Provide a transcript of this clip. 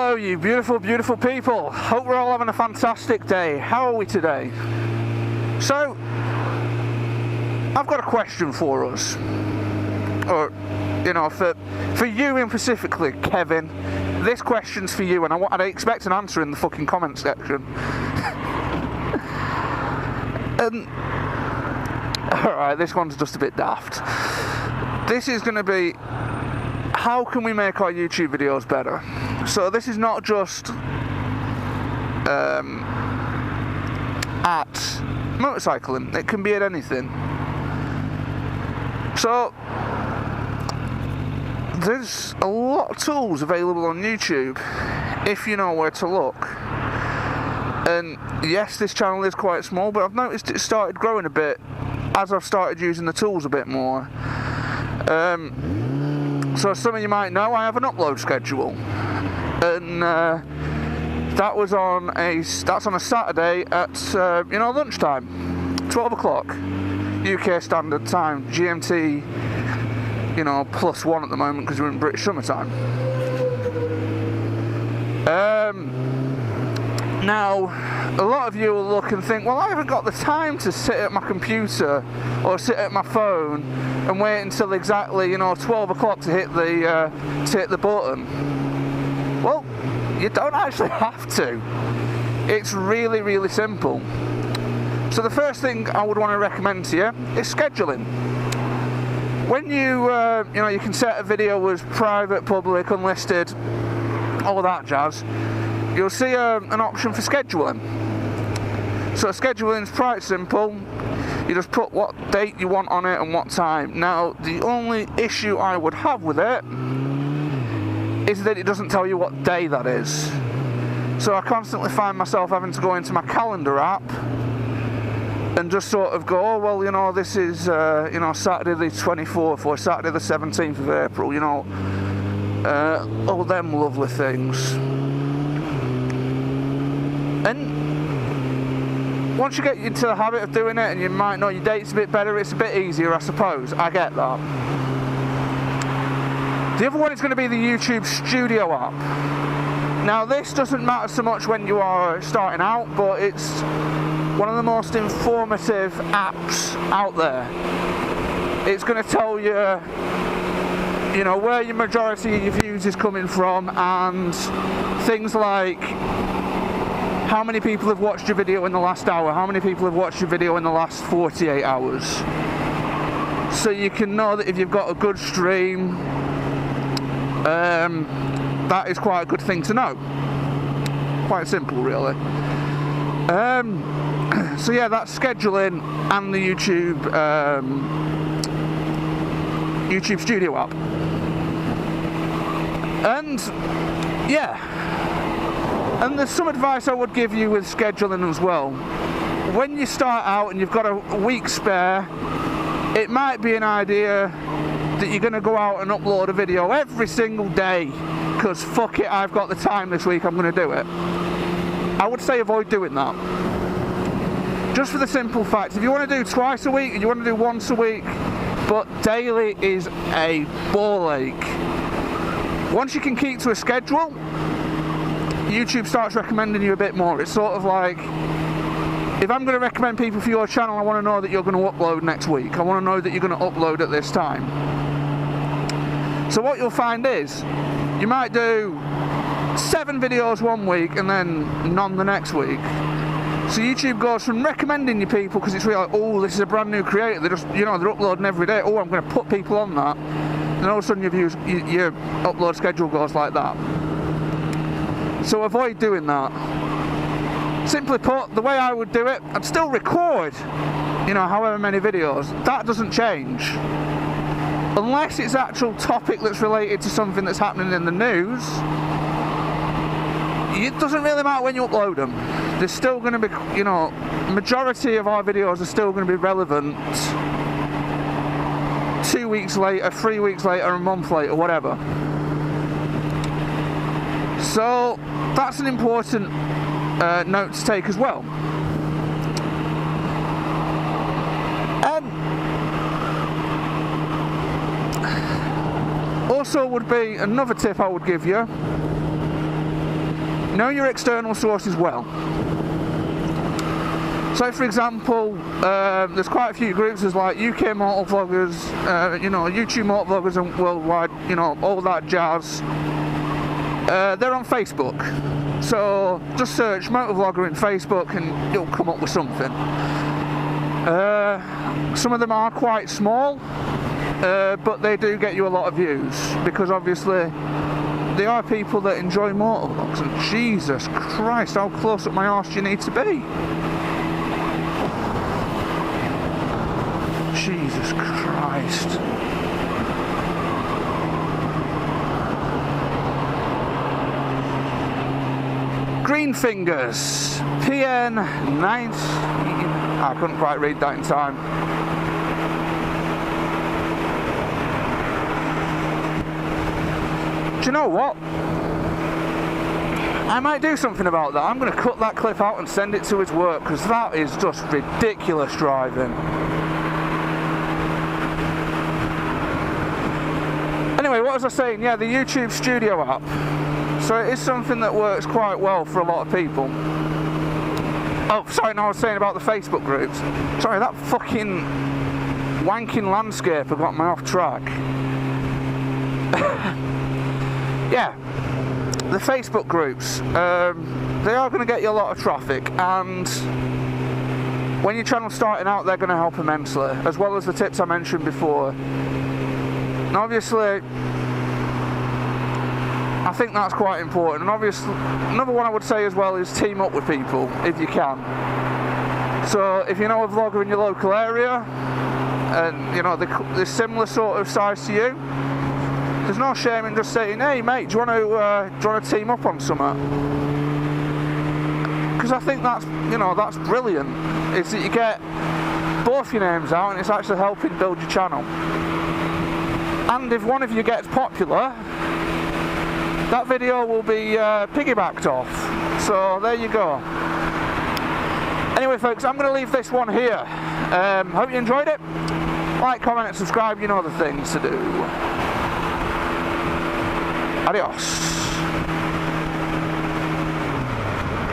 Hello, you beautiful, beautiful people. Hope we're all having a fantastic day. How are we today? So, I've got a question for us. Or, you know, for you in specifically, Kevin. This question's for you, and I expect an answer in the fucking comment section. Alright, this one's just a bit daft. This is going to be, how can we make our YouTube videos better? So this is not just at motorcycling, it can be at anything. So there's a lot of tools available on YouTube if you know where to look. And yes, this channel is quite small, but I've noticed it started growing a bit as I've started using the tools a bit more. So as some of you might know, I have an upload schedule, and that's on a Saturday at lunchtime, 12 o'clock UK standard time, GMT, +1 at the moment because we're in British summertime. Now, a lot of you will look and think, well, I haven't got the time to sit at my computer or sit at my phone and wait until exactly 12 o'clock to hit the button. Well, you don't actually have to. It's really, really simple. So the first thing I would want to recommend to you is scheduling. When you can set a video as private, public, unlisted, all that jazz, you'll see an option for scheduling. So scheduling is quite simple. You just put what date you want on it and what time. Now, the only issue I would have with it is that it doesn't tell you what day that is. So I constantly find myself having to go into my calendar app and just sort of go, oh, well, this is, Saturday the 24th or Saturday the 17th of April, all them lovely things. And once you get into the habit of doing it and you might know your date's a bit better, it's a bit easier, I suppose. I get that. The other one is going to be the YouTube Studio app. Now, this doesn't matter so much when you are starting out, but it's one of the most informative apps out there. It's going to tell you, where your majority of your views is coming from, and things like how many people have watched your video in the last hour, how many people have watched your video in the last 48 hours. So you can know that if you've got a good stream, that is quite a good thing to know. Quite simple, really. So yeah, that's scheduling and the YouTube Studio app. And yeah, and there's some advice I would give you with scheduling as well. When you start out and you've got a week spare, it might be an idea that you're going to go out and upload a video every single day, because fuck it, I've got the time this week, I'm going to do it. I would say avoid doing that. Just for the simple fact, if you want to do twice a week and you want to do once a week, but daily is a ball ache. Once you can keep to a schedule, YouTube starts recommending you a bit more. It's sort of like, if I'm going to recommend people for your channel, I want to know that you're going to upload next week. I want to know that you're going to upload at this time. So what you'll find is, you might do 7 videos one week and then none the next week. So YouTube goes from recommending you people, because it's really like, oh, this is a brand new creator, they're just, they're uploading every day, oh, I'm going to put people on that. And all of a sudden your upload schedule goes like that. So avoid doing that. Simply put, the way I would do it, I'd still record, however many videos. That doesn't change. Unless it's actual topic that's related to something that's happening in the news, it doesn't really matter when you upload them. There's still going to be, majority of our videos are still going to be relevant 2 weeks later, 3 weeks later, a month later, whatever. So that's an important note to take as well. Also would be another tip I would give you know your external sources well. So for example, there's quite a few groups, there's like UK motor vloggers, you know, YouTube motor vloggers and worldwide, you know, all that jazz. They're on Facebook. So just search motor vlogger in Facebook and you'll come up with something. Some of them are quite small, but they do get you a lot of views, because obviously they are people that enjoy motor vlogs. And Jesus Christ, how close up my arse do you need to be? Jesus Christ. Green Fingers, PN19. I couldn't quite read that in time. Do you know what? I might do something about that. I'm going to cut that clip out and send it to his work, because that is just ridiculous driving. Anyway, what was I saying? Yeah, the YouTube Studio app. So it is something that works quite well for a lot of people. Oh, sorry, no, I was saying about the Facebook groups. Sorry, that fucking wanking landscaper got me off track. Yeah, the Facebook groups, they are going to get you a lot of traffic, and when your channel's starting out, they're going to help immensely, as well as the tips I mentioned before. Now obviously, I think that's quite important, and obviously another one I would say as well is team up with people if you can. So if you know a vlogger in your local area and you know they're similar sort of size to you, there's no shame in just saying, hey mate, do you want to team up on something? Because I think that's, you know, that's brilliant, is that you get both your names out and it's actually helping build your channel. And if one of you gets popular, that video will be piggybacked off. So there you go. Anyway folks, I'm going to leave this one here. Hope you enjoyed it. Like, comment and subscribe, you know the things to do. Adios.